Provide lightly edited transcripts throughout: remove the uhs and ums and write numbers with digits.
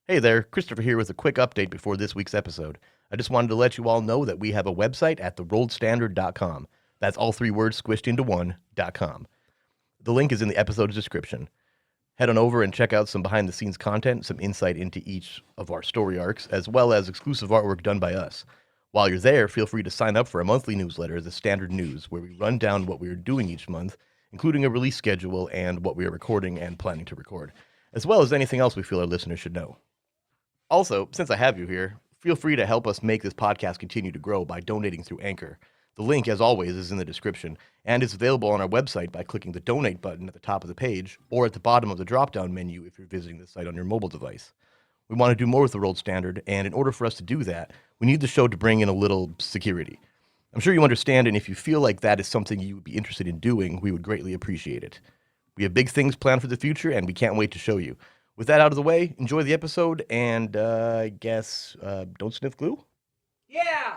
Hey there, Christopher here with a quick update before this week's episode. I just wanted to let you all know that we have a website at therolledstandard.com. That's all three words squished into one.com. The link is in the episode's description. Head on over and check out some behind-the-scenes content, some insight into each of our story arcs, as well as exclusive artwork done by us. While you're there, feel free to sign up for a monthly newsletter, The Standard News, where we run down what we are doing each month, including a release schedule and what we are recording and planning to record, as well as anything else we feel our listeners should know. Also, since I have you here, feel free to help us make this podcast continue to grow by donating through Anchor. The link, as always, is in the description and is available on our website by clicking the donate button at the top of the page or at the bottom of the drop-down menu if you're visiting the site on your mobile device. We want to do more with the Rolled Standard, and in order for us to do that, we need the show to bring in a little security. I'm sure you understand, and if you feel like that is something you would be interested in doing, we would greatly appreciate it. We have big things planned for the future, and we can't wait to show you. With that out of the way, enjoy the episode, and I guess don't sniff glue? Yeah!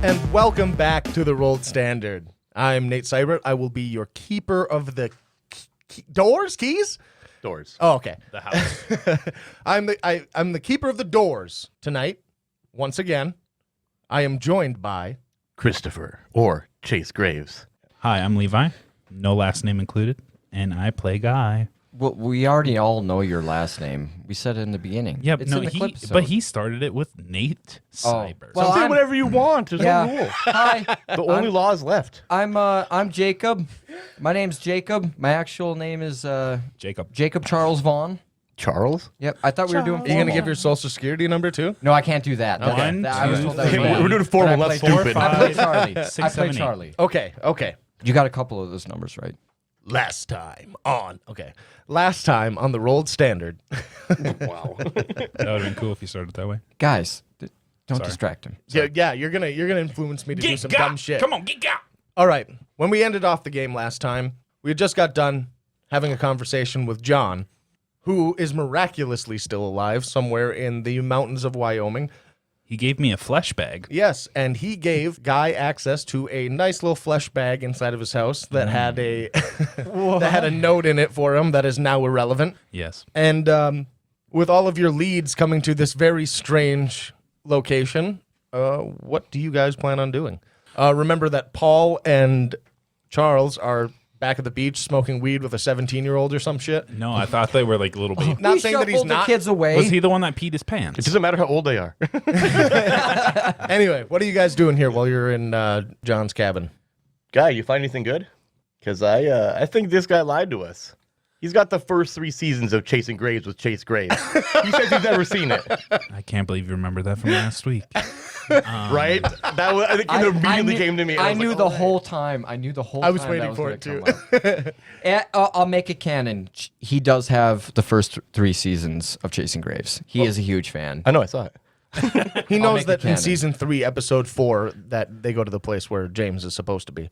And welcome back to the Rolled Standard. I'm Nate Seibert. I will be your keeper of the keys? Doors. Oh, okay. The house. I'm the keeper of the doors tonight. Once again, I am joined by Christopher, or Chase Graves. Hi, I'm Levi. No last name included. And I play Guy. Well, we already all know your last name. We said it in the beginning. Yeah, it's no, in the clip. but he started it with Nate Seibert. Well, Say I'm- whatever you want. There's no rule. Hi, The only law is left. I'm Jacob. My name's Jacob. My actual name is Jacob. Jacob Charles Vaughn. Charles? Yep. I thought we were doing. Are you going to formal. give your social security number too? No, I can't do that. Okay. One, I was told that was two, wrong. We're doing formal, But I not played- stupid. I played Charlie. Six, I seven, played eight. Charlie. Okay. You got a couple of those numbers right. Last time on the Rolled Standard. Wow. That would have been cool if you started that way. Guys, don't Sorry. distract him. Yeah, you're gonna influence me to do some dumb shit. Come on, get out. All right. When we ended off the game last time, we had just got done having a conversation with John, who is miraculously still alive somewhere in the mountains of Wyoming. He gave me a flesh bag. Yes, and he gave Guy access to a nice little flesh bag inside of his house that had a that had a note in it for him that is now irrelevant. Yes. And with all of your leads coming to this very strange location, what do you guys plan on doing? Remember that Paul and Charles are back at the beach smoking weed with a 17-year-old or some shit. No, I thought they were like little baby. Not We saying that he's shuffled the not. kids away. Was he the one that peed his It pants? doesn't matter how old they are. Anyway, what are you guys doing here while you're in John's cabin? Guy, you find anything good? Because I think this guy lied to us. He's got the first 3 seasons of Chasing Graves with Chase Graves. He says he's never seen it. I can't believe you remember that from last week. Right? That was, I think it immediately came to me. and I was knew like, the oh, whole time. I knew the whole I was time waiting that for was it gonna come up. I'll make it canon. He does have the first 3 seasons of Chasing Graves. He is a huge fan. I know, I saw it. He knows make it that in canon. season 3, episode 4, that they go to the place where James is supposed to be.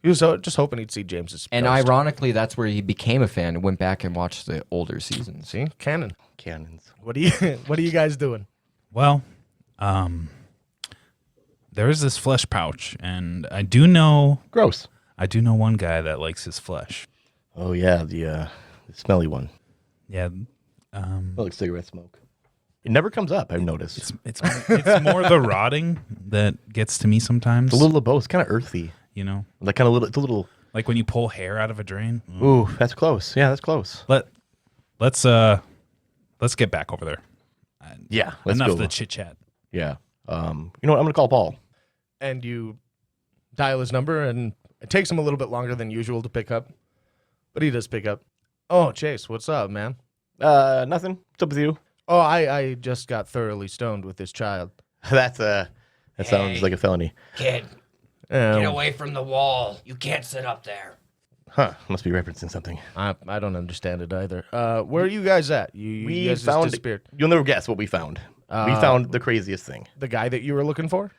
He was just hoping he'd see James's And ghost. ironically, that's where he became a fan and went back and watched the older seasons. See? Canon. Cannons. What are you guys doing? Well, there is this flesh pouch, and I do know Gross. one guy that likes his flesh. Oh, yeah, the smelly one. Yeah. Smells like cigarette smoke. It never comes up, I've noticed. It's more the rotting that gets to me sometimes. It's a little of both. It's kind of earthy. You know, Like kind of little. It's a little. like when you pull hair out of a drain. Ooh, that's close. Yeah, that's close. Let's get back over there. Yeah, let's Enough go. of the chit chat. Yeah. You know what? I'm gonna call Paul. And you dial his number, and it takes him a little bit longer than usual to pick up. But he does pick up. Oh, Chase, what's up, man? Nothing. What's up with you? Oh, I just got thoroughly stoned with this child. That sounds like a felony. Kid, get away from the wall. You can't sit up there. Huh? Must be referencing something. I don't understand it either. Where are you guys at? You We guys just found. disappeared. You'll never guess what we found. We found the craziest thing. The guy that you were looking for?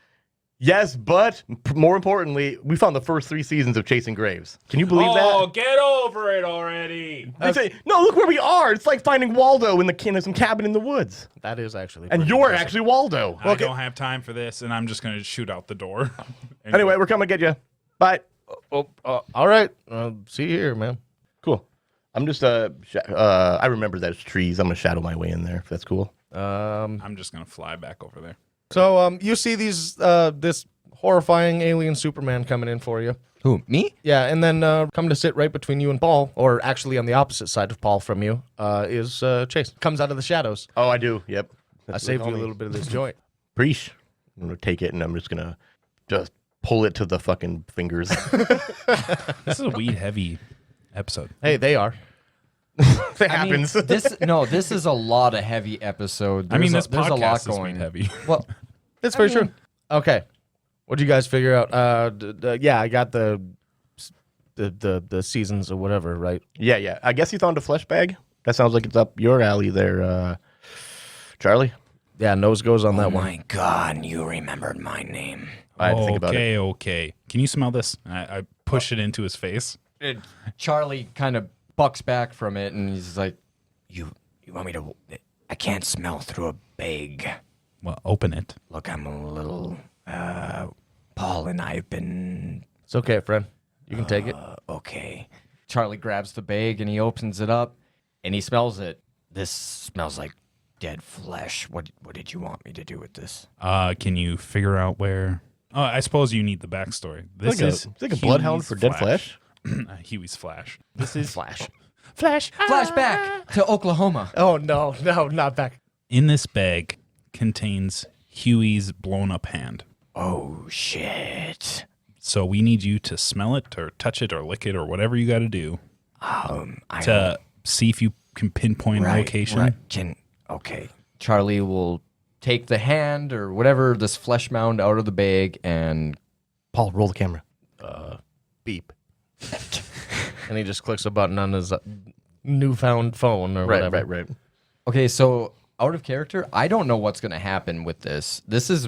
Yes, but more importantly, we found the first 3 seasons of Chasing Graves. Can you believe that? Get over it already. They say, no, look where we are. It's like finding Waldo in some cabin in the woods. That is actually. And pretty you're impressive. actually Waldo. I don't have time for this, and I'm just going to shoot out the door. Anyway, we're coming to get you. Bye. All right. See you here, man. Cool. I'm just, I remember that it's trees. I'm going to shadow my way in there, if that's cool. I'm just going to fly back over there. So you see this horrifying alien Superman coming in for you. Who, me? Yeah, and then coming to sit right between you and Paul, or actually on the opposite side of Paul from you, is Chase. Comes out of the shadows. Oh, I do. Yep. I saved you a little bit of this joint. Preach. I'm going to take it, and I'm just going to just pull it to the fucking fingers. This is a weed-heavy episode. Hey, they are. It happens. This is a lot of heavy episode. This there's podcast a lot is going. weed-heavy. Well, That's very true. Okay. What did you guys figure out? Yeah, I got the seasons or whatever, right? Yeah. I guess you found a flesh bag. That sounds like it's up your alley there, Charlie. Yeah, nose goes on Oh that one. my God, you remembered my name. I had to think about it. Okay. Can you smell this? I push it into his face. Charlie kind of bucks back from it, and he's like, You want me to? I can't smell through a bag. Well, open it. Look, I'm a little. Paul and I have been. It's okay, friend. You can take it. Okay. Charlie grabs the bag and he opens it up, and he smells it. This smells like dead flesh. What did you want me to do with this? Can you figure out where? Oh, I suppose you need the backstory. This is it's like a bloodhound for dead flesh. Huey's Flash. This is Flash. Flashback to Oklahoma. Oh, no, not back. In this bag contains Huey's blown up hand. Oh shit. So we need you to smell it or touch it or lick it or whatever you got to do to see if you can pinpoint a location. Right. Okay. Charlie will take the hand or whatever, this flesh mound out of the bag, and Paul, roll the camera. Beep. And he just clicks a button on his newfound phone or whatever. Right. okay, so out of character, I don't know what's going to happen with this. This is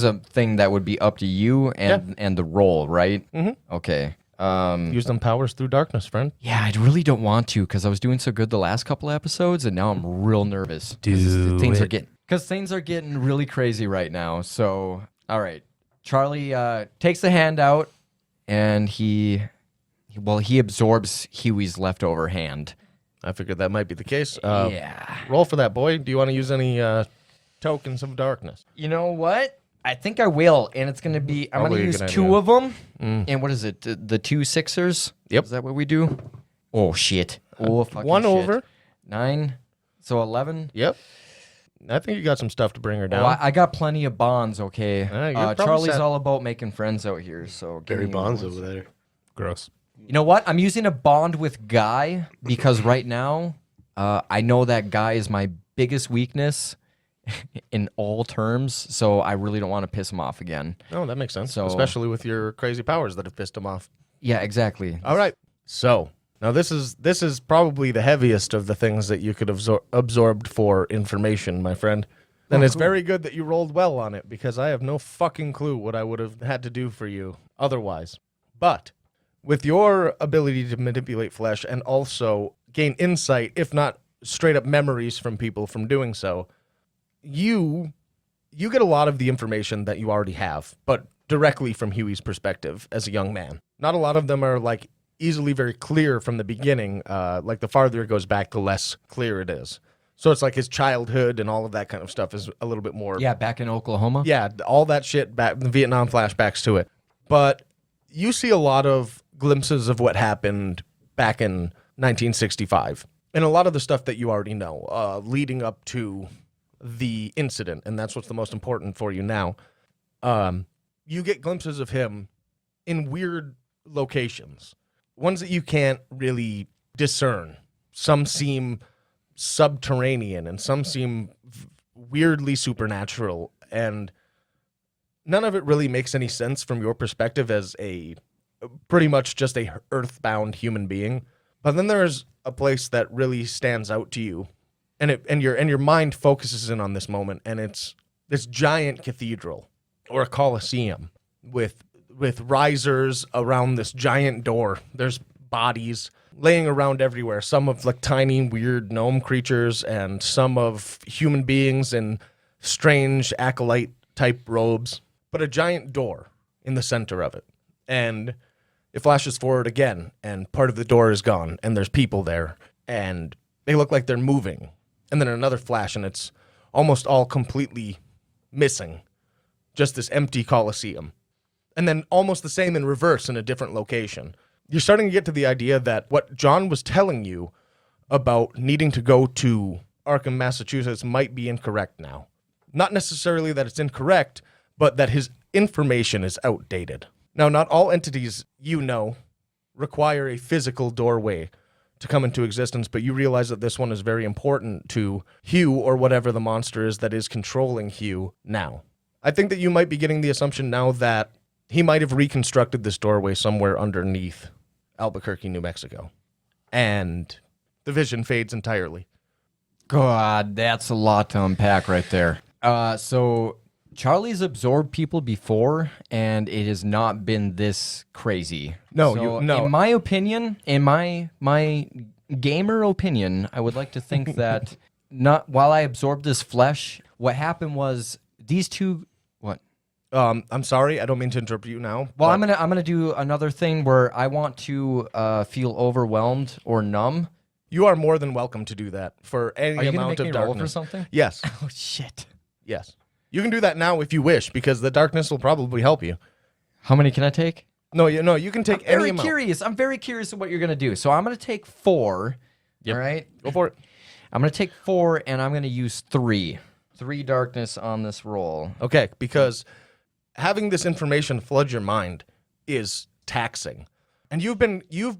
a thing that would be up to you and the roll, right? Mm-hmm. Okay. Use them powers through darkness, friend. Yeah, I really don't want to because I was doing so good the last couple episodes, and now I'm real nervous. Things are getting really crazy right now. So, all right, Charlie takes the hand out, and he absorbs Huey's leftover hand. I figured that might be the case. Yeah. Roll for that, boy. Do you want to use any tokens of darkness? You know what? I think I will, and it's going to be, I'm going Probably to a use good 2 idea. of them. And what is it? The 2 sixers? Yep. Is that what we do? Oh, shit. Oh, fucking One shit. over. 9. So 11. Yep. I think you got some stuff to bring her down. Oh, I got plenty of bonds, okay? you're probably Charlie's set. all about making friends out here, so... give Barry me Bonds ones. over there. Gross. You know what? I'm using a bond with Guy because right now, I know that Guy is my biggest weakness in all terms, so I really don't want to piss him off again. Oh, that makes sense. So- Especially with your crazy powers that have pissed him off. Yeah, exactly. All right. So now this is probably the heaviest of the things that you could have absorbed for information, my friend. And it's very good that you rolled well on it because I have no fucking clue what I would have had to do for you otherwise. But with your ability to manipulate flesh and also gain insight, if not straight up memories from people from doing so, you get a lot of the information that you already have, but directly from Huey's perspective as a young man. Not a lot of them are like easily very clear from the beginning. Like the farther it goes back, the less clear it is. So it's like his childhood and all of that kind of stuff is a little bit more. Yeah, back in Oklahoma. Yeah, all that shit, back the Vietnam flashbacks to it. But you see a lot of glimpses of what happened back in 1965. And a lot of the stuff that you already know, leading up to the incident, and that's what's the most important for you now. You get glimpses of him in weird locations, ones that you can't really discern. Some seem subterranean, and some seem weirdly supernatural, and none of it really makes any sense from your perspective as a pretty much just a earthbound human being. But then there's a place that really stands out to you, and your mind focuses in on this moment, and it's this giant cathedral. or a coliseum with risers around this giant door. There's bodies laying around everywhere, some of like tiny weird gnome creatures and some of human beings in strange acolyte type robes, but a giant door in the center of it. And it flashes forward again, and part of the door is gone, and there's people there, and they look like they're moving. And then another flash, and it's almost all completely missing. Just this empty coliseum. And then almost the same in reverse in a different location. You're starting to get to the idea that what John was telling you about needing to go to Arkham, Massachusetts might be incorrect now. Not necessarily that it's incorrect, but that his information is outdated. Now, not all entities you know require a physical doorway to come into existence, but you realize that this one is very important to Hugh or whatever the monster is that is controlling Hugh now. I think that you might be getting the assumption now that he might have reconstructed this doorway somewhere underneath Albuquerque, New Mexico. And the vision fades entirely. God, that's a lot to unpack right there. So Charlie's absorbed people before, and it has not been this crazy. No, So no. In my opinion, in my gamer opinion, I would like to think that not while I absorbed this flesh, what happened was these two. What? I'm sorry, I don't mean to interrupt you now. Well, but I'm gonna do another thing where I want to feel overwhelmed or numb. you are more than welcome to do that for any Are you gonna amount make of me roll darkness. for something? Yes, Oh shit! yes. You can do that now if you wish, because the darkness will probably help you. How many can I take? No, you can take any Very amount. curious. I'm very curious of what you're gonna do. So I'm gonna take 4. Yep. All right. Go for it. I'm gonna take 4, and I'm gonna use 3. 3 darkness on this roll. Okay, because having this information flood your mind is taxing. And you've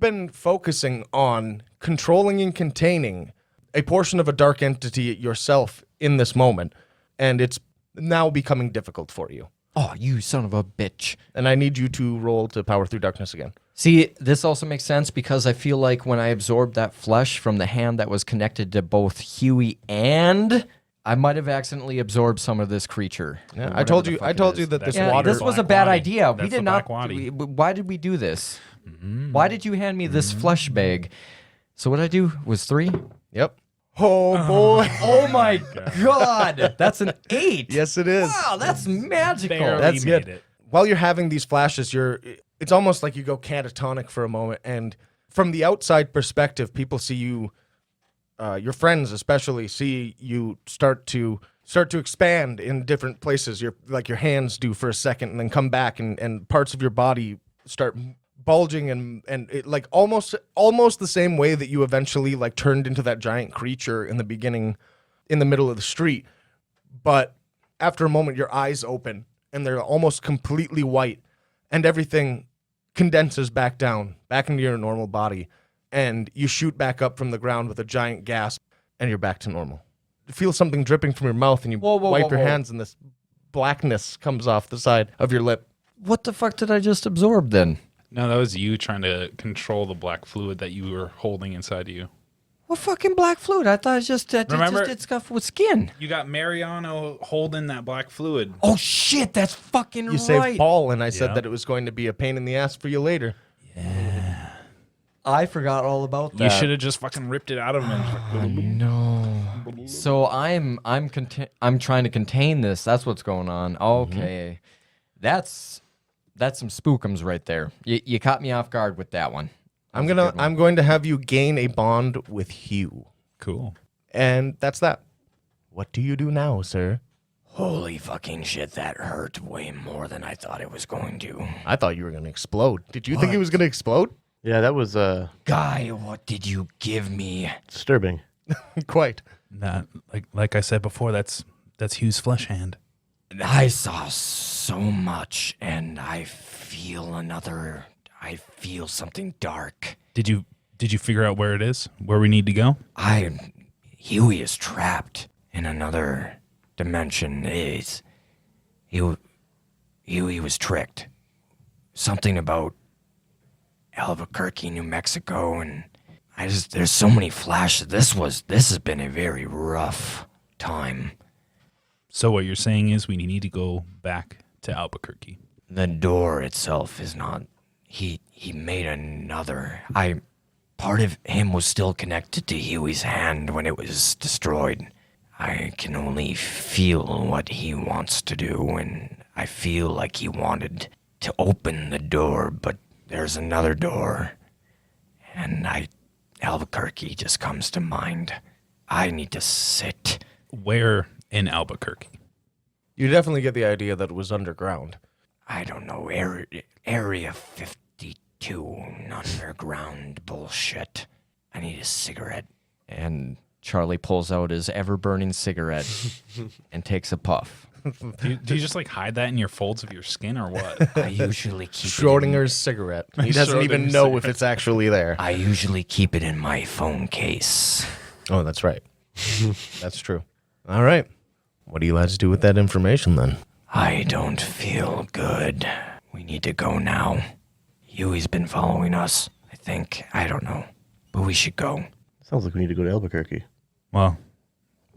been focusing on controlling and containing a portion of a dark entity yourself in this moment, and it's now becoming difficult for you. Oh, you son of a bitch. And I need you to roll to power through darkness again. See, this also makes sense because I feel like when I absorbed that flesh from the hand that was connected to both Huey and I might have accidentally absorbed some of this creature. Yeah, or I told whatever you the fuck it told is. you that this Yeah, water this was a Black bad Waddy. idea. We That's did the not. Black Waddy. Why did we do this? Why did you hand me this flesh bag? So what I do was 3. Yep. Oh boy. Oh my god, that's an 8. Yes, it is. Wow, that's magical. Barely That's made good. it. While you're having these flashes, it's almost like you go catatonic for a moment, and from the outside perspective, people see you, your friends especially, see you start to expand in different places. Your hands do for a second, and then come back, and parts of your body start bulging, and it like almost the same way that you eventually like turned into that giant creature in the beginning, in the middle of the street. But after a moment, your eyes open, and they're almost completely white, and everything condenses back down, back into your normal body, and you shoot back up from the ground with a giant gasp, and you're back to normal. You feel something dripping from your mouth, and you wipe your hands, and this blackness comes off the side of your lip. What the fuck did I just absorb then? No, that was you trying to control the black fluid that you were holding inside of you. What fucking black fluid? I thought it just Remember- did stuff with skin. You got Mariano holding that black fluid. Oh shit, that's fucking You right. saved Paul, and I said Yeah. that it was going to be a pain in the ass for you later. I forgot all about that. You should have just fucking ripped it out of him. And No. So I'm trying to contain this. That's what's going on. Okay. That's some spookums right there. You caught me off guard with that one. I'm going to have you gain a bond with Hugh. cool. And that's that. What do you do now, sir? Holy fucking shit, that hurt way more than I thought it was going to. I thought you were going to explode. Did you think he was going to explode? Yeah, that was Guy, what did you give me? disturbing. Quite. Not like I said before. That's Hugh's flesh hand. I saw so much, and I feel something dark. Did you figure out where it is? Where we need to go? Huey is trapped in another dimension. Huey was tricked. Something about Albuquerque, New Mexico, and there's so many flashes. This has been a very rough time. So what you're saying is we need to go back to Albuquerque? The door itself is not. He made another. Part of him was still connected to Huey's hand when it was destroyed. I can only feel what he wants to do, and I feel like he wanted to open the door, but there's another door, and Albuquerque just comes to mind. I need to sit. Where in Albuquerque? You definitely get the idea that it was underground. I don't know, Area 52, underground bullshit. I need a cigarette. And Charlie pulls out his ever-burning cigarette and takes a puff. Do you just like hide that in your folds of your skin or what? I usually keep Schrodinger's cigarette. He doesn't even Schrodinger's know cigarette. if it's actually there. I usually keep it in my phone case. Oh, that's right. That's true. All right. What do you lads do with that information then? I don't feel good. We need to go now. Huey's been following us, I think. I don't know. But we should go. Sounds like we need to go to Albuquerque. Well,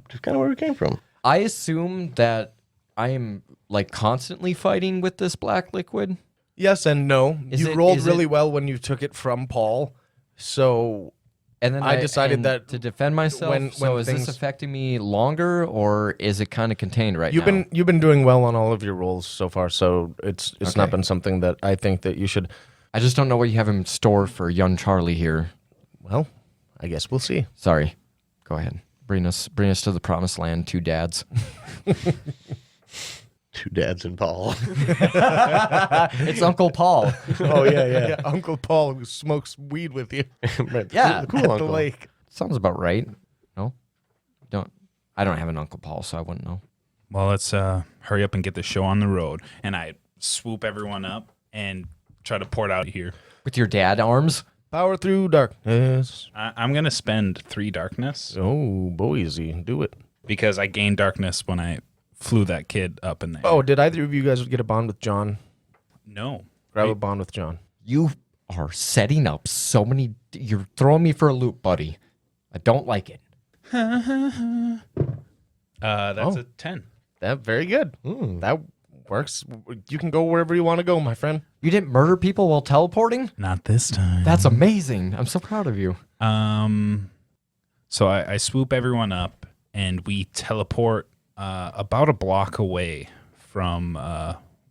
Which is kind of where we came from. I assume that I am like constantly fighting with this black liquid. Yes and no. Is You it- rolled is really it- well when you took it from Paul. So And then I decided and that to defend myself. when So is things- this affecting me longer, or is it kind of contained right you've now? been doing well on all of your rolls so far, so it's not Okay. been something that I think that you should. I just don't know what you have in store for young Charlie here. Well, I guess we'll see. Sorry. Go ahead. Bring us to the promised land, two dads. Two dads and Paul. It's Uncle Paul. Oh, yeah. Uncle Paul who smokes weed with you Yeah, the cool at the uncle. lake. Sounds about right. No? I don't have an Uncle Paul, so I wouldn't know. well, let's hurry up and get the show on the road. And I swoop everyone up and try to port out here. With your dad arms? Power through darkness. I'm going to spend 3 darkness Oh, Boise, do it. because I gained darkness when I flew that kid up in there. Oh, did either of you guys get a bond with John? No. Grab a bond with John. You are setting up so many. You're throwing me for a loop, buddy. I don't like it. That's a 10. That very good. That works. You can go wherever you want to go, my friend. You didn't murder people while teleporting? Not this time. That's amazing. I'm so proud of you. So I swoop everyone up and we teleport about a block away from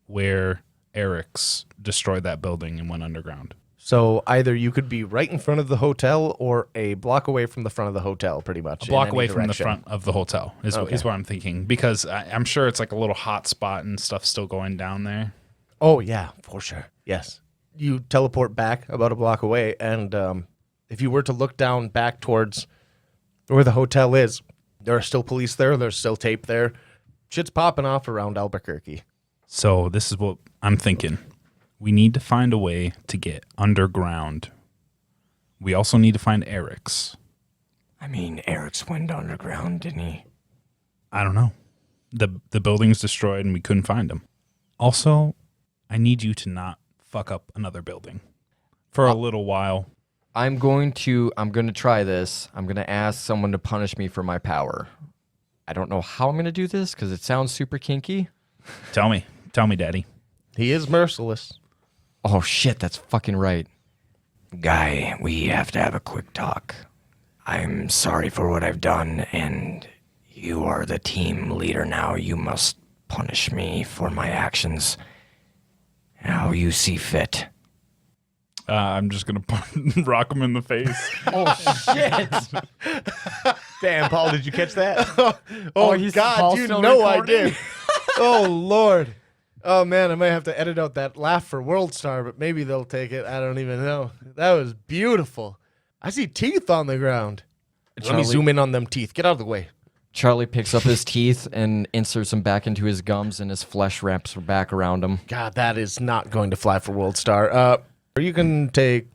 where Eric's destroyed that building and went underground. So either you could be right in front of the hotel or a block away from the front of the hotel, pretty much. A block in any away from the direction. front of the hotel is what I'm thinking, because I'm sure it's like a little hot spot and stuff still going down there. Oh, yeah, for sure. Yes. You teleport back about a block away, and if you were to look down back towards where the hotel is, there are still police there. There's still tape there. Shit's popping off around Albuquerque. So this is what I'm thinking. We need to find a way to get underground. We also need to find Eric's. I mean, Eric's went underground, didn't he? I don't know. The building's destroyed and we couldn't find him. Also, I need you to not fuck up another building for a little while. I'm going to try this. I'm going to ask someone to punish me for my power. I don't know how I'm going to do this because it sounds super kinky. Tell me, Daddy. He is merciless. Oh, shit, that's fucking right. Guy, we have to have a quick talk. I'm sorry for what I've done, and you are the team leader now. You must punish me for my actions how you see fit. I'm just going to rock him in the face. Oh, shit. Damn, Paul, did you catch that? Oh, he's God, Paul you still know I recording? did. Oh, Lord. Oh, man, I might have to edit out that laugh for World Star, but maybe they'll take it. I don't even know. That was beautiful. I see teeth on the ground. Let me Charlie- zoom in on them teeth. Get out of the way. Charlie picks up his teeth and inserts them back into his gums, and his flesh wraps back around him. God, that is not going to fly for World Star. You can take,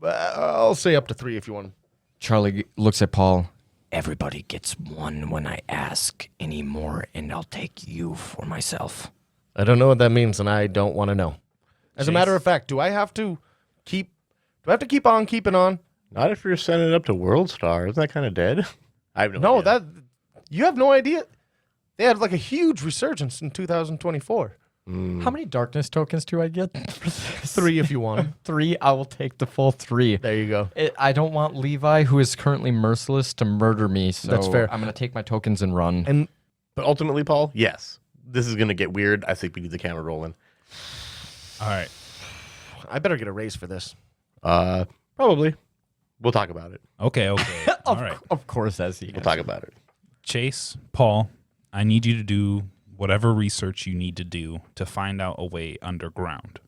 I'll say up to 3 if you want. Charlie looks at Paul. Everybody gets one when I ask any more, and I'll take you for myself. I don't know what that means, and I don't want to know. As a matter of fact, do I have to keep on keeping on? Not if you're sending it up to World Star. Isn't that kind of dead? I have No, idea. you have no idea. They had like a huge resurgence in 2024. How many darkness tokens do I get for this? 3 if you want. 3. I will take the full 3. There you go. I don't want Levi, who is currently merciless, to murder me. So That's fair. I'm going to take my tokens and run. But ultimately, Paul, yes, this is going to get weird. I think we need the camera rolling. All right. I better get a raise for this. Probably. We'll talk about it. Okay. All right. Of course, as he We'll talk about it. Chase, Paul, I need you to do whatever research you need to do to find out a way underground.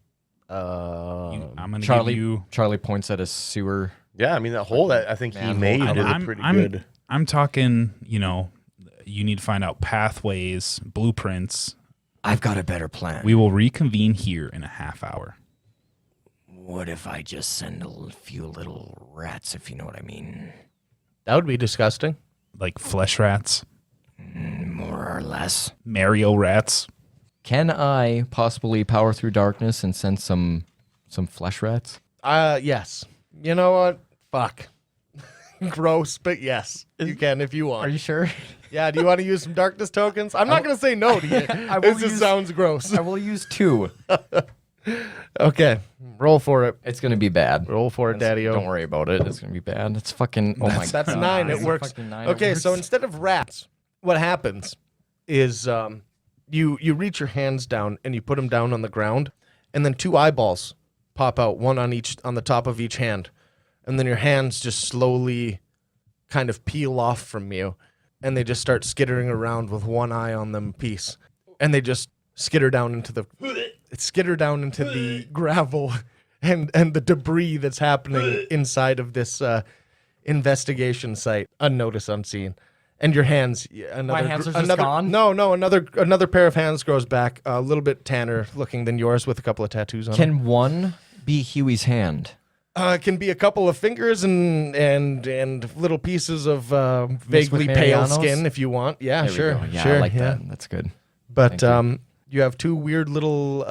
I'm going to give you... Charlie points at a sewer. Yeah, I mean, that hole that I think he made is pretty good. I'm talking, you need to find out pathways, blueprints. I've got a better plan. We will reconvene here in a half hour. What if I just send a few little rats, if you know what I mean? That would be disgusting. Like flesh rats, More or less. Mario rats. Can I possibly power through darkness and send some flesh rats? Yes. You know what? Fuck. Gross, but yes. You can if you want. Are you sure? Yeah, do you want to use some darkness tokens? I'm not going to say no to you. This just sounds gross. I will use 2. Okay, roll for it. It's going to be bad. Roll for it, Daddy-O. Don't worry about it. It's going to be bad. It's fucking... Oh my god. That's 9. It works. Fucking 9. Okay, It so works. instead of rats, what happens is you reach your hands down and you put them down on the ground, and then 2 eyeballs pop out, one on the top of each hand, and then your hands just slowly kind of peel off from you, and they just start skittering around with one eye on them piece, and they just skitter down into the gravel and the debris that's happening inside of this investigation site, unnoticed, unseen. And your hands, My hands are just gone? No, another pair of hands grows back, a little bit tanner looking than yours, with a couple of tattoos on. Can one be Huey's hand? It can be a couple of fingers and little pieces of vaguely with pale Mariano's? skin if you want. Yeah, There we sure, go. Yeah, sure, I like yeah. that. That's good. But Thank you have 2 weird little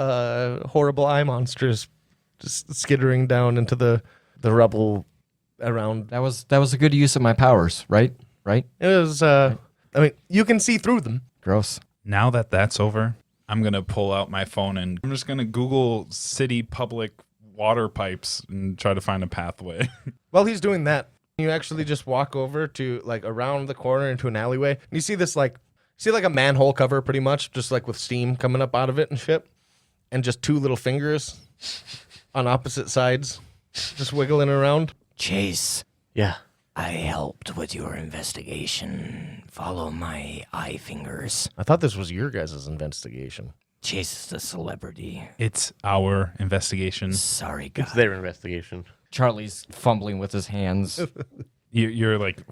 horrible eye monsters just skittering down into the rubble around. That was a good use of my powers, right? Right? It was. I mean, you can see through them. Gross. Now that that's over, I'm going to pull out my phone and I'm just going to Google city public water pipes and try to find a pathway. While he's doing that, you actually just walk over to around the corner into an alleyway, and you see this like a manhole cover, pretty much, just like with steam coming up out of it and shit, and just 2 little fingers on opposite sides, just wiggling around. Chase, Yeah. I helped with your investigation. Follow my eye fingers. I thought this was your guys' investigation. Chase is the celebrity. It's our investigation. Sorry, guys. It's their investigation. Charlie's fumbling with his hands. You're like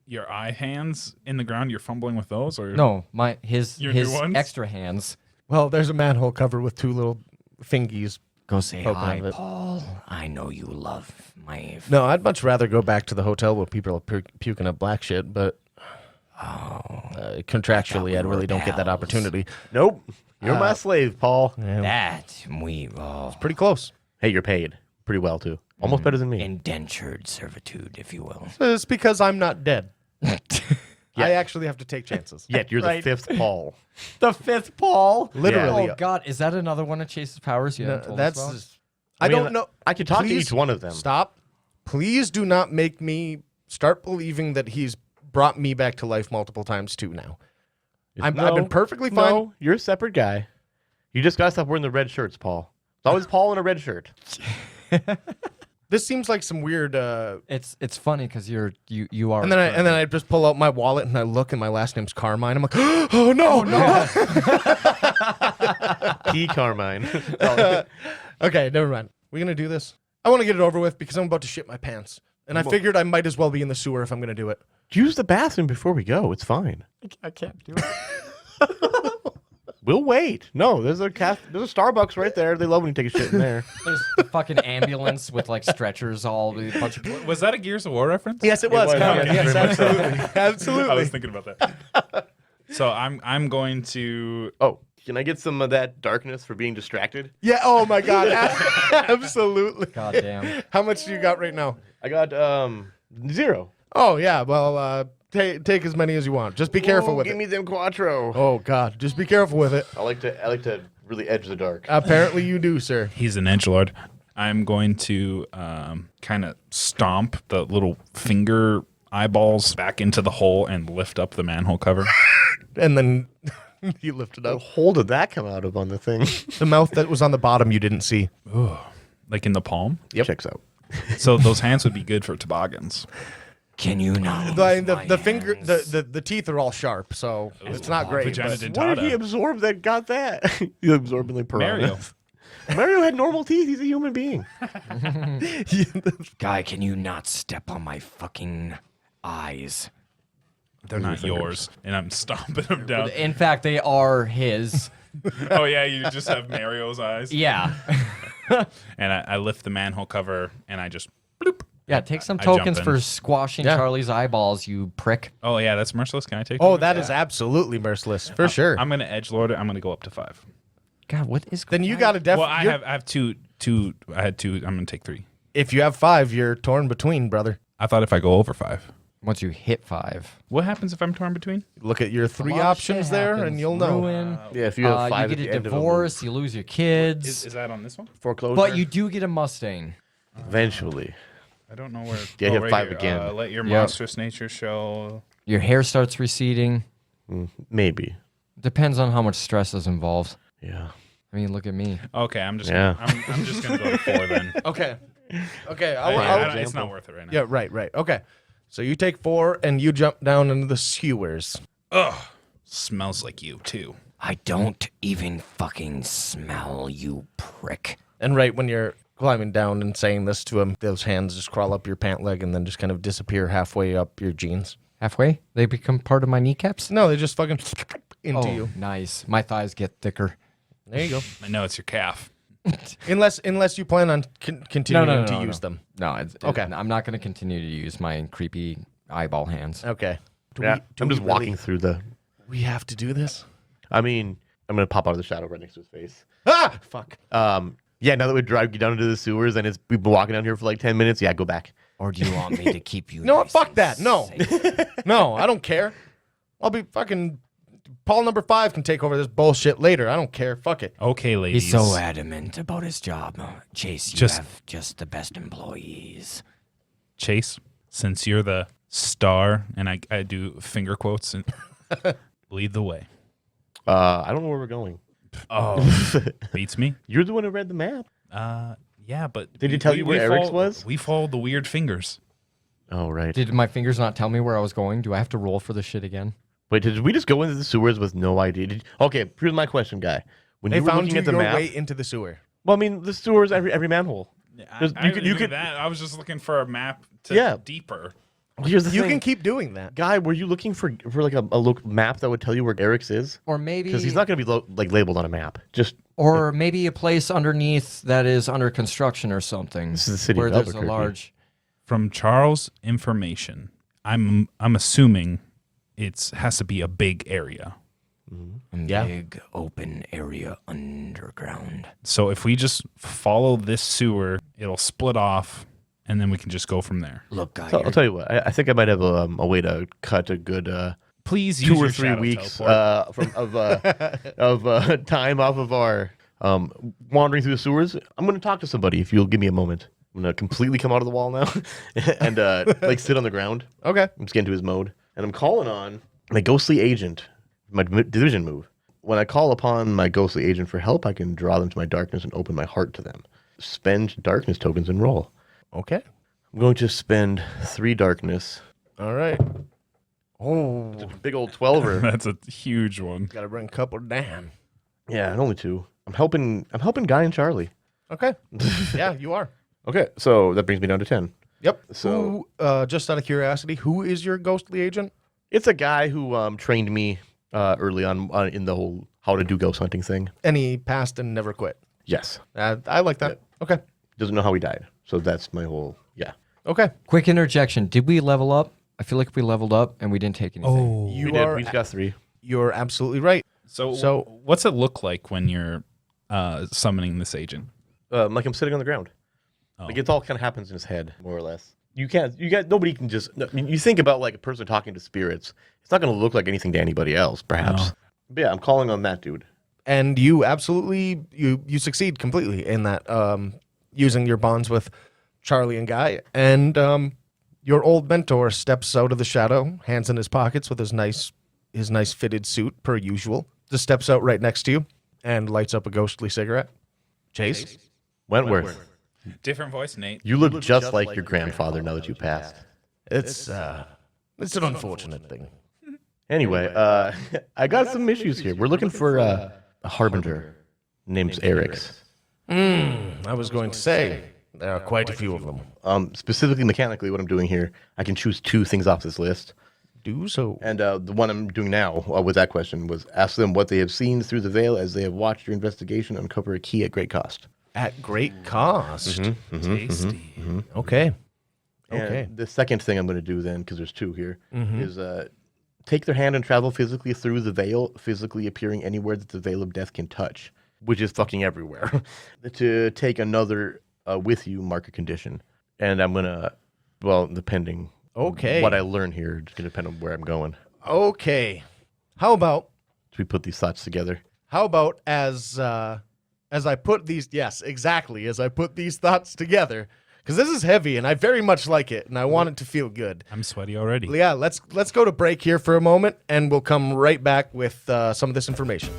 your eye hands in the ground. You're fumbling with those, or No, his Your new ones? extra hands. Well, there's a manhole cover with 2 little fingies. Go say Poke hi, out of it. Paul. I know you love my... No, I'd much rather go back to the hotel where people are puking up black shit, but contractually, I really don't get that pals. opportunity. Nope. You're my slave, Paul. That we... Pretty close. Hey, you're paid pretty well, too. Almost better than me. indentured servitude, if you will. It's because I'm not dead. I actually have to take chances. Yet you're Right. the 5th Paul. The 5th Paul. Literally. Oh god, is that another one of Chase's powers you haven't told us about? That's. I don't know. I could talk to Please each one of them. Stop. Please do not make me start believing that he's brought me back to life multiple times too now. I've been perfectly fine. No, you're a separate guy. You just gotta stop wearing the red shirts, Paul. It's always Paul in a red shirt. This seems like some weird. It's funny because you are. And then I just pull out my wallet and I look and my last name's Carmine. I'm like, oh no. P. Carmine. Okay, never mind. We're gonna do this. I want to get it over with because I'm about to shit my pants, and I figured I might as well be in the sewer if I'm gonna do it. Use the bathroom before we go. It's fine. I can't do it. We'll wait. No, there's a Starbucks right there. They love when you take a shit in there. There's the fucking ambulance with like stretchers, all a bunch of. was that a Gears of War reference? Yes, it was. was. Carmine. Okay, Yes, very much so. absolutely, absolutely. I was thinking about that. So I'm going to. Oh, can I get some of that darkness for being distracted? Yeah. Oh my God. Absolutely. God damn. How much do you got right now? I got 0. Oh yeah. Well, take as many as you want. Just be careful with Give it. me them Quattro. Oh God. Just be careful with it. I like to Really edge the dark. Apparently you do, sir. He's an edgelord. I'm going to kind of stomp the little finger eyeballs back into the hole and lift up the manhole cover. And then you lift it What up. hole did that come out of on the thing? The mouth that was on the bottom you didn't see. Like in the palm. Yep. Checks out. So those hands would be good for toboggans. Can you not? The finger, the teeth are all sharp, so it's not great. Vagina but- dentata. What did he absorb that got that? He absorbed like piranha. Mario. Mario had normal teeth. He's a human being. Guy, can you not step on my fucking eyes? They're not yours. And I'm stomping them down. In fact, they are his. Oh, yeah, you just have Mario's eyes. Yeah. And I lift the manhole cover and I just bloop. Yeah, take some I jump tokens in. for squashing Yeah. Charlie's eyeballs, you prick. Oh, yeah, that's merciless. Can I take Oh, damage? that is absolutely merciless, for sure. I'm going to edgelord it. I'm going to go up to 5. God, what is Then going you on? got to Well, definitely. I have two. I had 2. I'm going to take 3. If you have 5, you're torn between, brother. I thought if I go over 5. Once you hit 5. What happens if I'm torn between? Look at your 3 A lot of options shit there, happens. and you'll know. Ruin, Yeah, if you have 5 you at get the a end of divorce, you lose your kids. Is that on this one? foreclosure. But you do get a Mustang. Eventually. I don't know where. Yeah, you have right 5 here. again. Let your Yep. monstrous nature show. Your hair starts receding. Maybe. Depends on how much stress is involved. Yeah. I mean, look at me. Okay, I'm just. Yeah. I'm just gonna go to 4 then. Okay. Okay. It's not worth it right now. Yeah, right. Okay. So you take 4, and you jump down into the skewers. Ugh. Smells like you too. I don't even fucking smell, you prick. And right when you're climbing down and saying this to him, those hands just crawl up your pant leg and then just kind of disappear halfway up your jeans. Halfway? They become part of my kneecaps? No, they just fucking into you. Nice. My thighs get thicker. There you go. I know it's your calf. Unless you plan on continuing to no, use them. No, Okay. I'm not going to continue to use my creepy eyeball hands. Okay. Yeah. I'm just walking through the. We have to do this. I mean, I'm gonna pop out of the shadow right next to his face. Ah, fuck. Yeah. Now that we drive you down into the sewers and we've been walking down here for like 10 minutes. Yeah, go back. Or do you want me to keep you? No, nice fuck and that. No. safe? No, I don't care. I'll be fucking. Paul number 5 can take over this bullshit later. I don't care. Fuck it. Okay, ladies. He's so adamant about his job. Chase, you Just- have just the best employees. Chase, since you're the star, and I do finger quotes and lead the way. I don't know where we're going. Oh, beats me. You're the one who read the map. Yeah, but Did he tell you where Eric's was? We followed the weird fingers. Oh, right. Did my fingers not tell me where I was going? Do I have to roll for this shit again? Wait, did we just go into the sewers with no idea? Okay, here's my question, Guy. When They you were found looking you at the your map, way into the sewer. well, I mean, the sewers every manhole. Just- I didn't do that. I was just looking for a map to Yeah. deeper. Here's the You thing. can keep doing that. Guy, were you looking for like a look map that would tell you where Eric's is? Or maybe Because he's not going to be like labeled on a map. Just or maybe a place underneath that is under construction or something. This is the city where of there's a Albuquerque. large. From Charles' information, I'm assuming it has to be a big area. Yeah. Big open area underground. So if we just follow this sewer, it'll split off, and then we can just go from there. Look, guy, so I'll tell you what. I think I might have a way to cut a good Please 2 use or your 3 shadow weeks teleport. of time off of our wandering through the sewers. I'm going to talk to somebody if you'll give me a moment. I'm going to completely come out of the wall now and like sit on the ground. Okay. I'm just getting to his mode. And I'm calling on my ghostly agent, my division move. When I call upon my ghostly agent for help, I can draw them to my darkness and open my heart to them. Spend darkness tokens and roll. Okay. I'm going to spend 3 darkness. All right. Oh, Big old 12er. That's a huge one. gotta bring a couple down. Yeah, and only 2. I'm helping Guy and Charlie. Okay. Yeah, you are. Okay, so that brings me down to 10. Yep. So- who, just out of curiosity, who is your ghostly agent? It's a guy who trained me early on in the whole how to do ghost hunting thing. And he passed and never quit. Yes. I like that. Okay. Doesn't know how he died. So that's my whole, yeah. Okay. Quick interjection. Did we level up? I feel like we leveled up and we didn't take anything. Oh. You we did. are. We just got 3. You're absolutely right. So what's it look like when you're summoning this agent? Like I'm sitting on the ground. Oh. Like it all kind of happens in his head, more or less. Nobody can just, I mean, you think about like a person talking to spirits. It's not going to look like anything to anybody else, perhaps. No. But yeah, I'm calling on that dude. And you absolutely, you succeed completely in that, using your bonds with Charlie and Guy. And your old mentor steps out of the shadow, hands in his pockets with his nice fitted suit, per usual. Just steps out right next to you and lights up a ghostly cigarette. Chase? Wentworth. Different voice, Nate. You look just like your grandfather now that you passed. It's an unfortunate thing. Anyway, I got some issues here. We're looking for a harbinger named Eric's. I was going to say, there are quite a few of them. Specifically, mechanically, what I'm doing here, I can choose 2 things off this list. Do so. And the one I'm doing now with that question was ask them what they have seen through the veil as they have watched your investigation uncover a key at great cost. At great cost. Tasty. Okay. And Okay. the second thing I'm going to do then, because there's 2 here, is take their hand and travel physically through the veil, physically appearing anywhere that the veil of death can touch, which is fucking everywhere. To take another with you, mark a condition. And I'm going to, well, depending what I learn here, it's going to depend on where I'm going. Okay. How about So we put these thoughts together. as I put these, yes, exactly, as I put these thoughts together, because this is heavy and I very much like it and I want it to feel good. I'm sweaty already. Yeah, let's go to break here for a moment and we'll come right back with some of this information.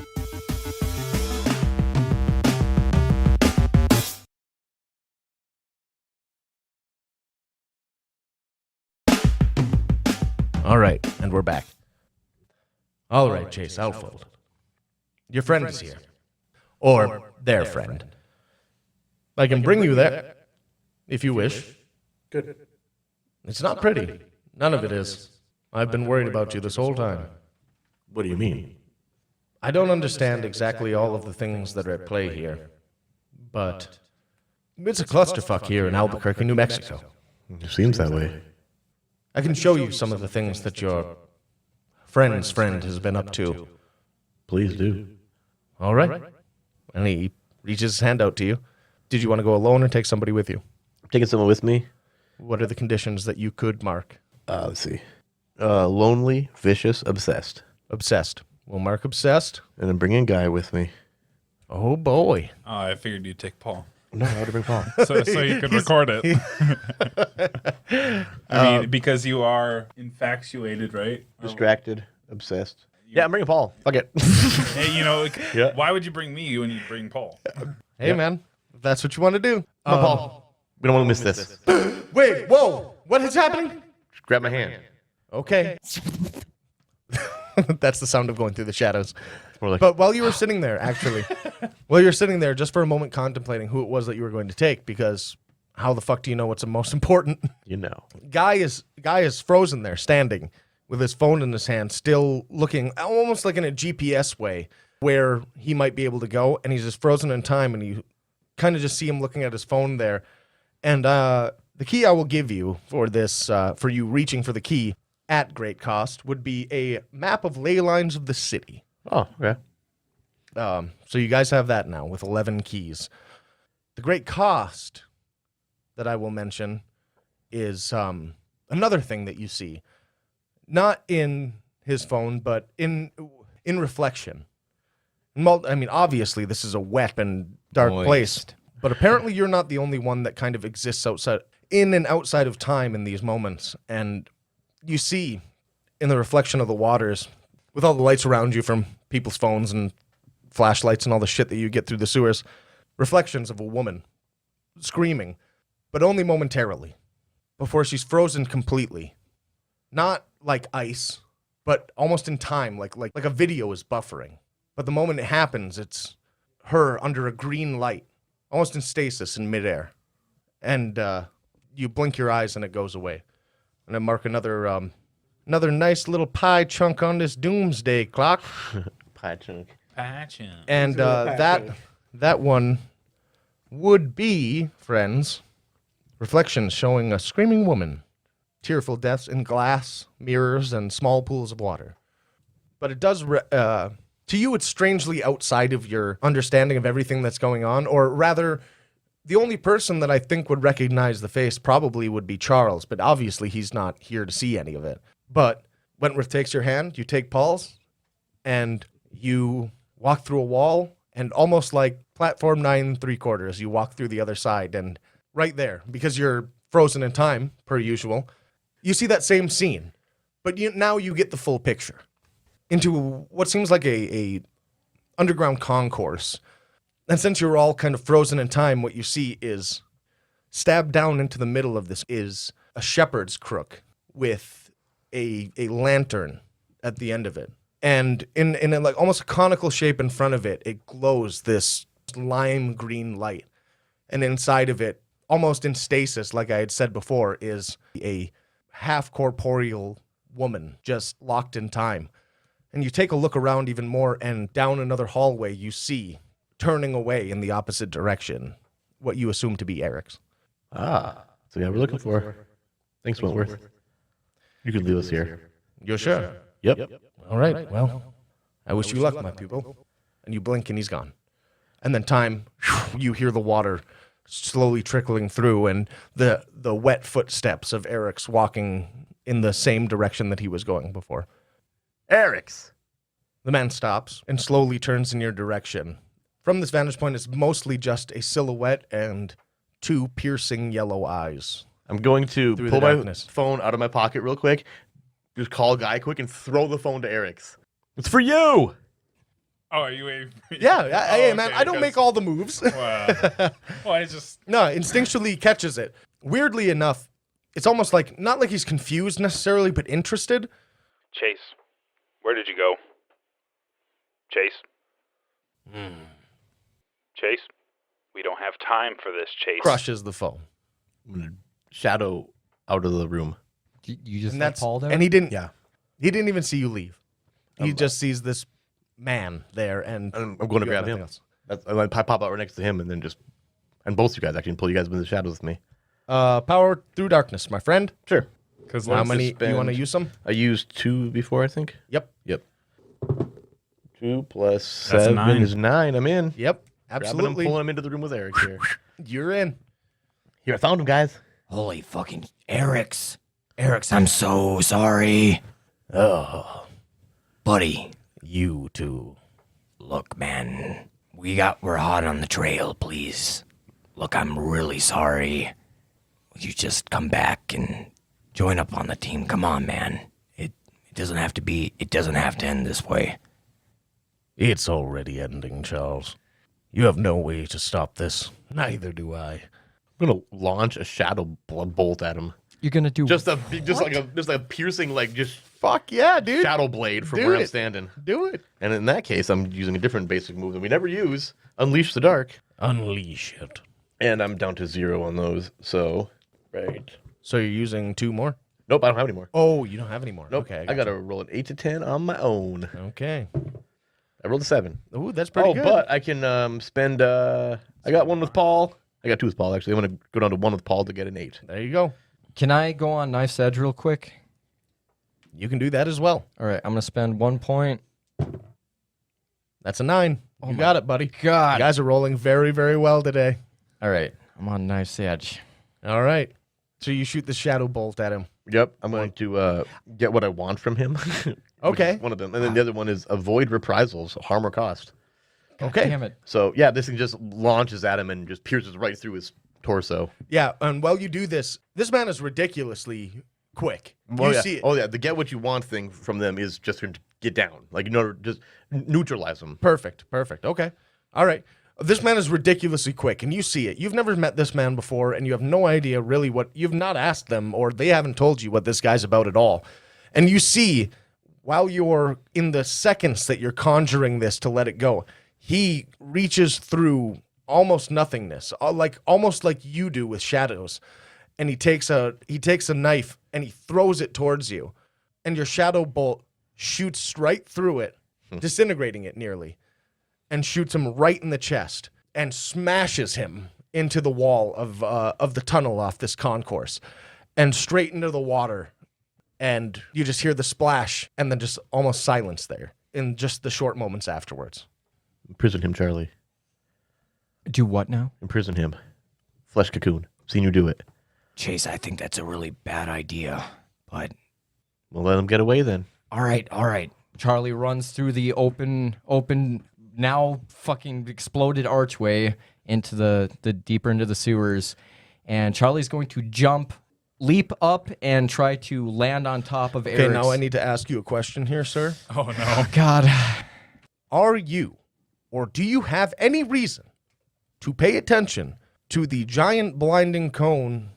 All right, and we're back. All right, Chase Outfold. Your friend is here. Or their friend. I can bring you there, if you wish. Good. It's not pretty. None of it is. I've been worried about you this whole time. What do you mean? I don't understand exactly all of the things that are at play here, but it's a clusterfuck here in Albuquerque, New Mexico. It seems that way. I can show you some of the things that your friend's friend has been up to. Please do. All right. And he reaches his hand out to you. Did you want to go alone or take somebody with you? I'm taking someone with me. What are the conditions that you could mark? Let's see. Lonely, vicious, obsessed. Obsessed. We'll mark obsessed. And then bring in Guy with me. Oh, boy. Oh, I figured you'd take Paul. No, I would bring Paul. So you could record it. I mean, because you are infatuated, right? Distracted, obsessed. Yeah, I'm bringing Paul. Fuck it. Hey, you know, Yeah. why would you bring me when you bring Paul? Hey, man. If that's what you want to do. Come on, Paul. We don't want to miss this. Wait, whoa. What is happening? Just grab my hand. Okay. That's the sound of going through the shadows. More like, But while you were sitting there, actually, while you're sitting there just for a moment contemplating who it was that you were going to take, because how the fuck do you know what's the most important? you know. Guy is frozen there, standing with his phone in his hand, still looking almost like in a GPS way where he might be able to go, and he's just frozen in time, and you kind of just see him looking at his phone there. And the key I will give you for this, for you reaching for the key at great cost, would be a map of ley lines of the city. Oh, okay. So you guys have that now with 11 keys. The great cost that I will mention is another thing that you see, not in his phone, but in reflection. I mean, obviously, this is a wet and dark place, but apparently you're not the only one that kind of exists in and outside of time in these moments. And you see in the reflection of the waters, with all the lights around you from people's phones and flashlights and all the shit that you get through the sewers, reflections of a woman screaming, but only momentarily, before she's frozen completely. Not like ice, but almost in time, like a video is buffering. But the moment it happens, it's her under a green light, almost in stasis in midair. And you blink your eyes and it goes away. And I mark another nice little pie chunk on this doomsday clock. Pie chunk. And that one would be, friends, reflections showing a screaming woman, tearful deaths in glass, mirrors, and small pools of water. But it does, to you, it's strangely outside of your understanding of everything that's going on, or rather, the only person that I think would recognize the face probably would be Charles, but obviously he's not here to see any of it. But Wentworth takes your hand, you take Paul's, and you walk through a wall, and almost like platform 9 3/4, you walk through the other side, and right there, because you're frozen in time, per usual, you see that same scene. But now you get the full picture into what seems like a underground concourse. And since you're all kind of frozen in time, what you see is stabbed down into the middle of this is a shepherd's crook with a lantern at the end of it. And in a, like almost a conical shape in front of it, it glows this lime green light. And inside of it, almost in stasis, like I had said before, is a half corporeal woman just locked in time. And you take a look around even more, and down another hallway, you see, turning away in the opposite direction, what you assume to be Eric's. So yeah, we're looking for. Thanks, Wentworth. You can leave us here. You're sure? Yep. All right, well, I wish you luck, my pupil. And you blink and he's gone. And then time, you hear the water slowly trickling through and the wet footsteps of Eric's walking in the same direction that he was going before. Eric's. The man stops and slowly turns in your direction. From this vantage point, it's mostly just a silhouette and 2 piercing yellow eyes. I'm going to Through pull the my darkness. phone out of my pocket real quick, just call Guy quick, and throw the phone to Eric's. It's for you! Oh, are you waiting for me? Yeah, hey, man, okay, I don't make all the moves. Well, I just... No, instinctually catches it. Weirdly enough, it's almost like, not like he's confused necessarily, but interested. Chase, where did you go? Chase? Chase? We don't have time for this, Chase. Crushes the phone. I'm going to shadow out of the room. You just And let that's Paul there? and he didn't even see you leave. He just sees this man there, and I'm going to you have grab him. nothing else. I pop out right next to him, and then just... And both you guys, actually, and pull you guys into the shadows with me. Power through darkness, my friend. Sure. Because How many you want to use some? I used 2 before, I think. Yep. 2 plus That's a 7 9. is 9. I'm in. Yep. Grabbing Absolutely. him, pulling him into the room with Eric here. You're in. Here, I found him, guys. Holy fucking Eric's. Eric's, I'm so sorry. Oh, Buddy, you too. look, man. We're hot on the trail, please. Look, I'm really sorry. You just come back and join up on the team. Come on, man. It doesn't have to end this way. It's already ending, Charles. You have no way to stop this. Neither do I. I'm gonna launch a shadow bolt at him. You're gonna do Just like a piercing, like just Fuck yeah, dude. shadow blade from Do where I'm it. standing. Do it. And in that case, I'm using a different basic move that we never use: Unleash the Dark. Unleash it. And I'm down to 0 on those. So, right. So you're using 2 more? Nope, I don't have any more. Oh, you don't have any more. Nope. Okay. I gotta roll an 8 to 10 on my own. Okay. I rolled a 7. Ooh, that's pretty good. But I can spend. I got 1 with Paul. I got 2 with Paul actually. I'm gonna go down to 1 with Paul to get an 8. There you go. Can I go on Knife's Edge real quick? You can do that as well. All right, I'm gonna spend 1 point. That's a 9. Oh You my got it, buddy. God. You guys are rolling very, very well today. All right, I'm on Knife's Edge. All right. So you shoot the shadow bolt at him. Yep, I'm going to get what I want from him. which Okay. is one of them, and then the other one is avoid reprisals, harm or cost. God Okay. damn it. So yeah, this thing just launches at him and just pierces right through his torso. Yeah, and while you do this, this man is ridiculously quick. Oh, You yeah. see it. Oh yeah, the get what you want thing from them is just to get down, like just neutralize them. Perfect. Okay. All right. This man is ridiculously quick, and you see it. You've never met this man before, and you have no idea really what... You've not asked them, or they haven't told you what this guy's about at all. And you see, while you're in the seconds that you're conjuring this to let it go, he reaches through almost nothingness, almost like you do with shadows. And he takes a knife, and he throws it towards you. And your shadow bolt shoots right through it, disintegrating it nearly. And shoots him right in the chest and smashes him into the wall of the tunnel off this concourse and straight into the water. And you just hear the splash and then just almost silence there in just the short moments afterwards. Imprison him, Charlie. Do what now? Imprison him. Flesh cocoon. Seen you do it. Chase, I think that's a really bad idea. But We'll let him get away then. all right. Charlie runs through the open now fucking exploded archway into the deeper into the sewers. And Charlie's going to leap up and try to land on top of Eric's. Okay, now I need to ask you a question here, sir. Oh no. God. Are you, or do you have any reason to pay attention to the giant blinding cone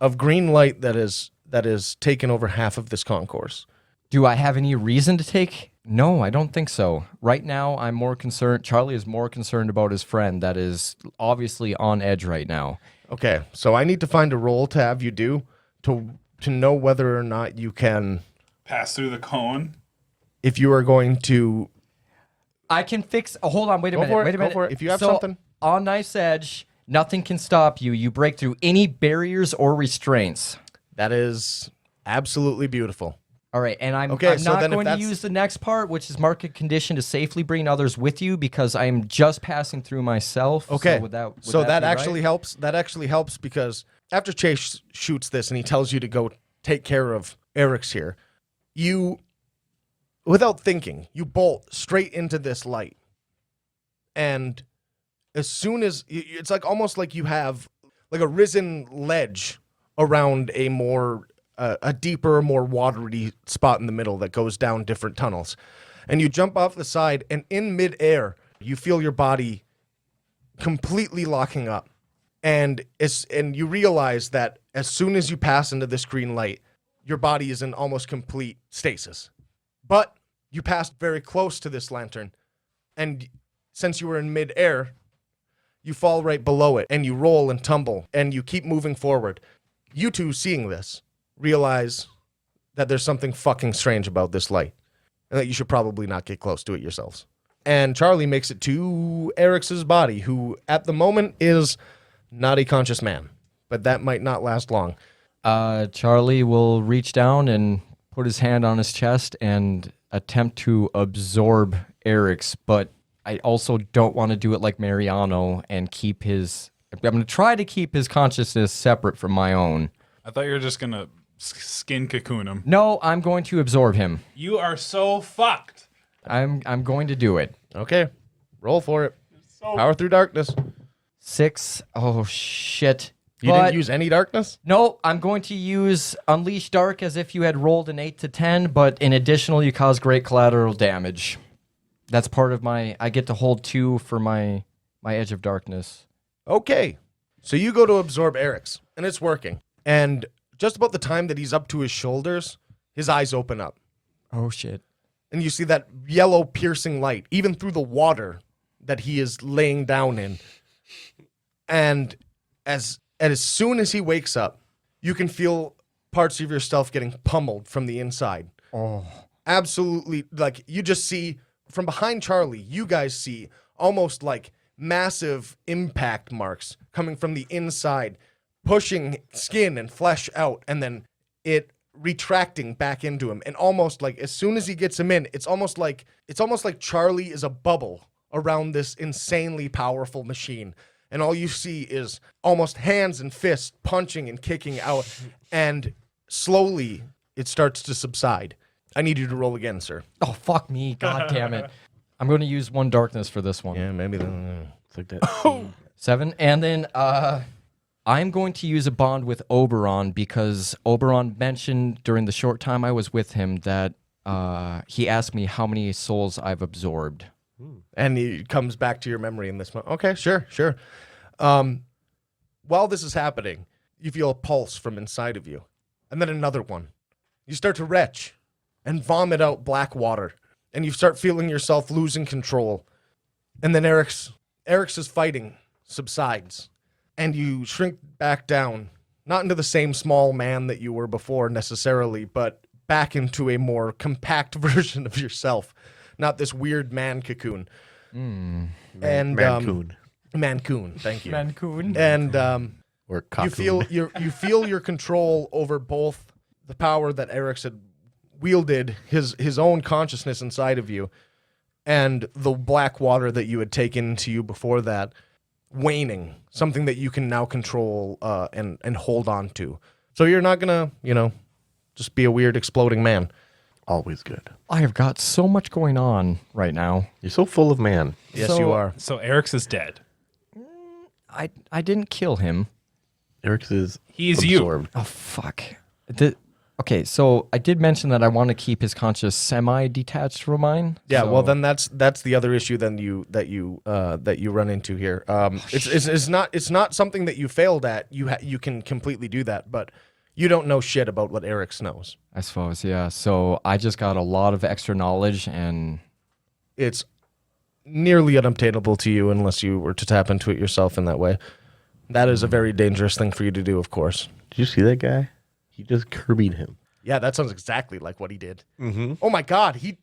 of green light that is taken over half of this concourse? Do I have any reason to take? No, I don't think so. Right now, I'm more concerned. Charlie is more concerned about his friend that is obviously on edge right now. Okay, so I need to find a roll to have you do to know whether or not you can, Pass through the cone. if you are going to I can fix. Oh, hold on, wait a Go minute. for it, Wait a go minute. for it. If you have So, something. on Knife's Edge, nothing can stop you. You break through any barriers or restraints. That is absolutely beautiful. All right, and I'm Okay, so not then if going to that's- use the next part, which is mark a condition to safely bring others with you, because I'm just passing through myself. Okay. So, would that that be actually right? helps. That actually helps because after Chase shoots this and he tells you to go take care of Eric's here, you, without thinking, you bolt straight into this light. And as soon as it's like almost like you have like a risen ledge around a more a deeper, more watery spot in the middle that goes down different tunnels. And you jump off the side, and in midair, you feel your body completely locking up. And you realize that as soon as you pass into this green light, your body is in almost complete stasis. But you passed very close to this lantern, and since you were in midair, you fall right below it, and you roll and tumble, and you keep moving forward. You two, seeing this, realize that there's something fucking strange about this light, and that you should probably not get close to it yourselves. And Charlie makes it to Eric's body, who at the moment is not a conscious man, but that might not last long. Charlie will reach down and put his hand on his chest and attempt to absorb Eric's, but I also don't want to do it like Mariano and keep his... I'm going to try to keep his consciousness separate from my own. I thought you were just gonna skin cocoon him. No, I'm going to absorb him. You are so fucked. I'm going to do it. Okay, roll for it. Power through darkness. 6. Oh, shit. You But- didn't use any darkness? No, I'm going to use Unleash Dark as if you had rolled an 8 to 10, but in additional, you cause great collateral damage. That's part of my... I get to hold 2 for my Edge of Darkness. Okay. So you go to absorb Eric's, and it's working. And just about the time that he's up to his shoulders, his eyes open up. Oh, shit. And you see that yellow piercing light, even through the water that he is laying down in. And as soon as he wakes up, you can feel parts of yourself getting pummeled from the inside. Oh. Absolutely. Like, you just see, from behind Charlie, you guys see almost like massive impact marks coming from the inside, pushing skin and flesh out, and then it retracting back into him. And almost like as soon as he gets him in, it's almost like Charlie is a bubble around this insanely powerful machine. And all you see is almost hands and fists punching and kicking out. And slowly it starts to subside. I need you to roll again, sir. Oh, fuck me. God damn it. I'm going to use 1 darkness for this one. Yeah, maybe It's like that. 7. And then I'm going to use a bond with Oberon because Oberon mentioned during the short time I was with him that he asked me how many souls I've absorbed. And it comes back to your memory in this moment. Okay, sure. While this is happening, you feel a pulse from inside of you. And then another one. You start to retch and vomit out black water. And you start feeling yourself losing control. And then Eric's fighting subsides. And you shrink back down. Not into the same small man that you were before necessarily, but back into a more compact version of yourself. Not this weird man cocoon. And Mancoon. Mancoon, thank you. Mancoon. And Or you feel your control over both the power that Eric's had wielded, his own consciousness inside of you, and the black water that you had taken into you before that waning, something that you can now control and hold on to. So you're not gonna, just be a weird exploding man. Always good. I have got so much going on right now. You're so full of man. Yes, So- you are. So Eric's is dead. I didn't kill him. Eric's is He's you. absorbed. Oh, fuck. Okay, so I did mention that I want to keep his conscious semi-detached from mine. Yeah, so- well then that's the other issue then that you run into here. It's not something that you failed at. You can completely do that, but you don't know shit about what Eric's knows. I suppose, yeah. So I just got a lot of extra knowledge, and It's nearly unobtainable to you unless you were to tap into it yourself in that way. That is a very dangerous thing for you to do, of course. Did you see that guy? He just Kirby'd him. Yeah, that sounds exactly like what he did. Mm-hmm. Oh my God, He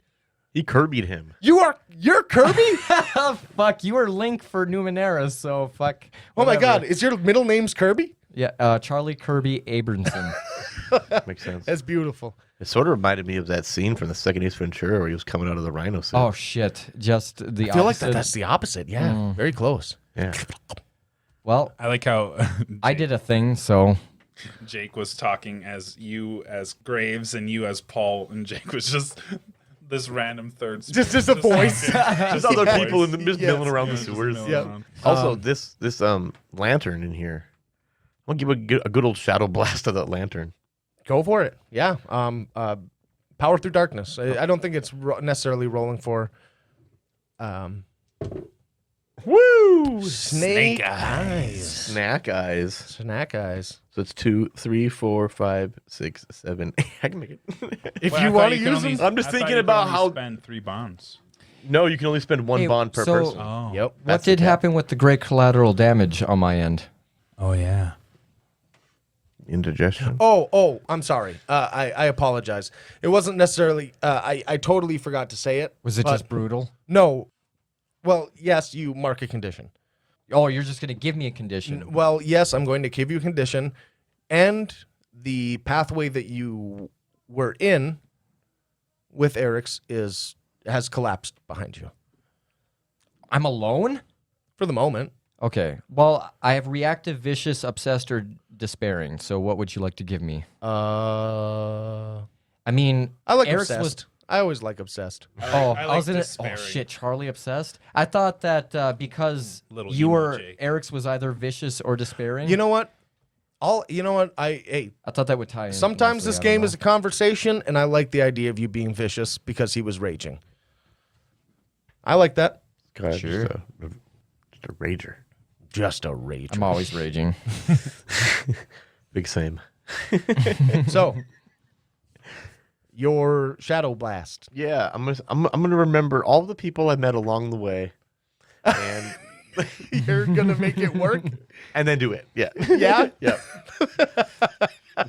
Kirby'd him. you're Kirby? fuck, you were Link for Numenera, so fuck. Oh my whatever. God, is your middle name's Kirby? Yeah, Charlie Kirby Abramson. Makes sense. That's beautiful. It sort of reminded me of that scene from the second Ace Ventura where he was coming out of the rhino suit. Oh shit, just the I feel like opposite. that's the opposite. Yeah, very close. Yeah. Well, I like how I did a thing, so Jake was talking as you as Graves and you as Paul, and Jake was just this random third. Just a voice. Just other people in the just Yes. milling around the Just sewers. milling Yep. around. Also, this lantern in here. I'm gonna give a good old shadow blast of that lantern. Go for it. Yeah. Power through darkness. I don't think it's necessarily rolling for. Woo! Snake eyes. Snack eyes. Snack eyes. So it's 2, 3, 4, 5, 6, 7. I can make it. If Wait, I you thought want to you could use only- them. I'm just I thought thinking you could about only how- spend 3 bonds. No, you can only spend one Hey, bond per so- person. Oh. Yep. what That's the did cap. happen with the great collateral damage on my end? Oh yeah. Indigestion. Oh, I'm sorry. I apologize. It wasn't necessarily. I totally forgot to say it. Was it but- just brutal? No. Well, yes, you mark a condition. Oh, you're just gonna give me a condition. Well, yes, I'm going to give you a condition, and the pathway that you were in with Eric's has collapsed behind you I'm alone? for the moment. Okay. Well, I have reactive, vicious, obsessed, or despairing. So what would you like to give me? I mean, I like Eric's obsessed. I always like obsessed. I like was in it. Oh despairing. shit, Charlie obsessed. I thought that because Little you emo were Jake. Eric's was either vicious or despairing. You know what? I thought that would tie in. Sometimes nicely, this I don't game know. is a conversation, and I like the idea of you being vicious because he was raging. I like that. God, Sure. Just a rager. Just a rage. I'm always raging. Big same. So, your shadow blast. Yeah, I'm gonna remember all the people I met along the way, and You're gonna make it work. and then do it. Yeah. Yeah. Yeah.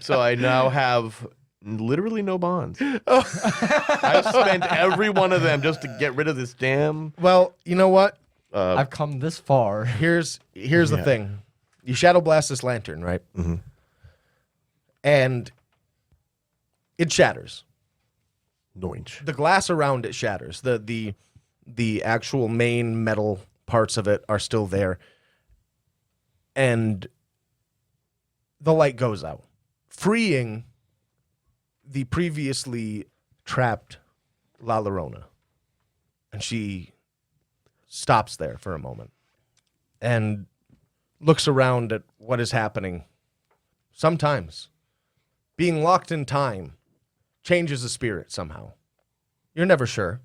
So I now have literally no bonds. I've spent every one of them just to get rid of this damn. Well, you know what? I've come this far. Here's the thing. You shadow blast this lantern, right? Mhm. And it shatters. Noinch. The glass around it shatters. The actual main metal parts of it are still there. And the light goes out, freeing the previously trapped La Llorona. And she stops there for a moment and looks around at what is happening. Sometimes being locked in time changes a spirit somehow. You're never sure.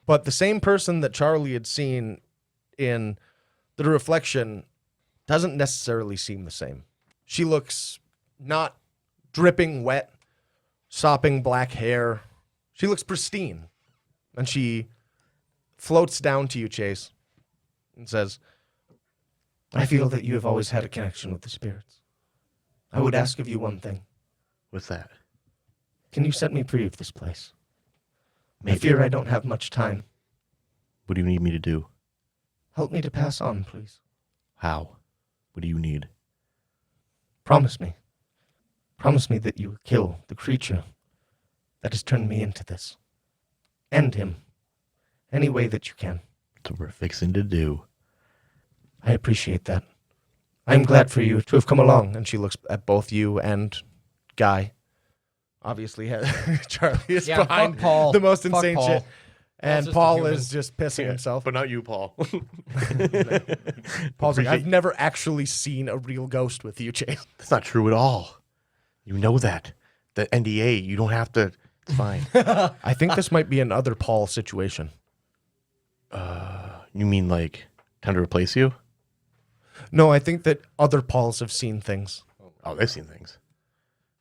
But the same person that Charlie had seen in the reflection doesn't necessarily seem the same. She looks not dripping wet, sopping black hair. She looks pristine. And she floats down to you, Chase, and says, I feel that you have always had a connection with the spirits. I would ask of you one thing. What's that? Can you set me free of this place? I fear I don't have much time. What do you need me to do? Help me to pass on, please. How? What do you need? Promise me. Promise me that you will kill the creature that has turned me into this. End him. Any way that you can. That's what we're fixing to do. I appreciate that. I'm glad for you to have come along. And she looks at both you and Guy. obviously Charlie is Yeah, behind fuck Paul. the most Fuck insane Paul. shit. And just a Paul human. is just pissing himself. But not you, Paul. Paul's like, I've never actually seen a real ghost with you, Chase. That's not true at all. You know that. The NDA, you don't have to. It's fine. I think this might be another Paul situation. You mean like time to replace you? No, I think that other Pauls have seen things. Oh, they've seen things.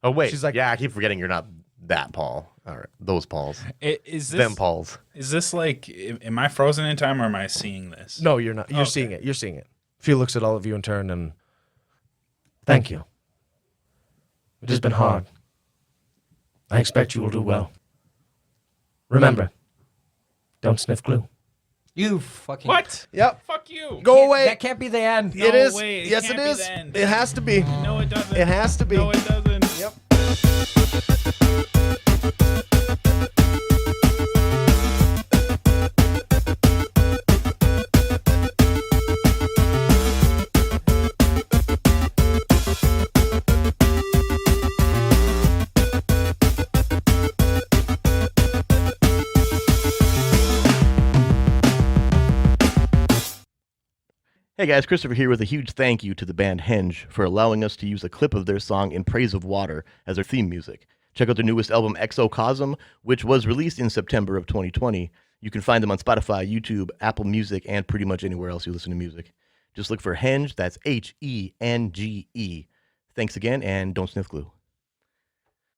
Oh, wait. She's like- yeah, I keep forgetting you're not that Paul. All right. Those Pauls. Is Them this Pauls. is this like? Am I frozen in time or am I seeing this? No, you're not. You're Okay. seeing it. You're seeing it. She looks at all of you in turn and thank you. It has been hard. I expect you will do well. Remember, don't sniff glue. You fucking. What? Yep. Fuck you. Go away. That can't be the end. It is. way. It Yes, it can't be is. the end. It has to be. No, it doesn't. It has to be. No, it doesn't. Yep. Hey guys, Christopher here with a huge thank you to the band Henge for allowing us to use a clip of their song In Praise of Water as their theme music. Check out their newest album, Exocosm, which was released in September of 2020. You can find them on Spotify, YouTube, Apple Music, and pretty much anywhere else you listen to music. Just look for Henge, that's Henge. Thanks again, and don't sniff glue.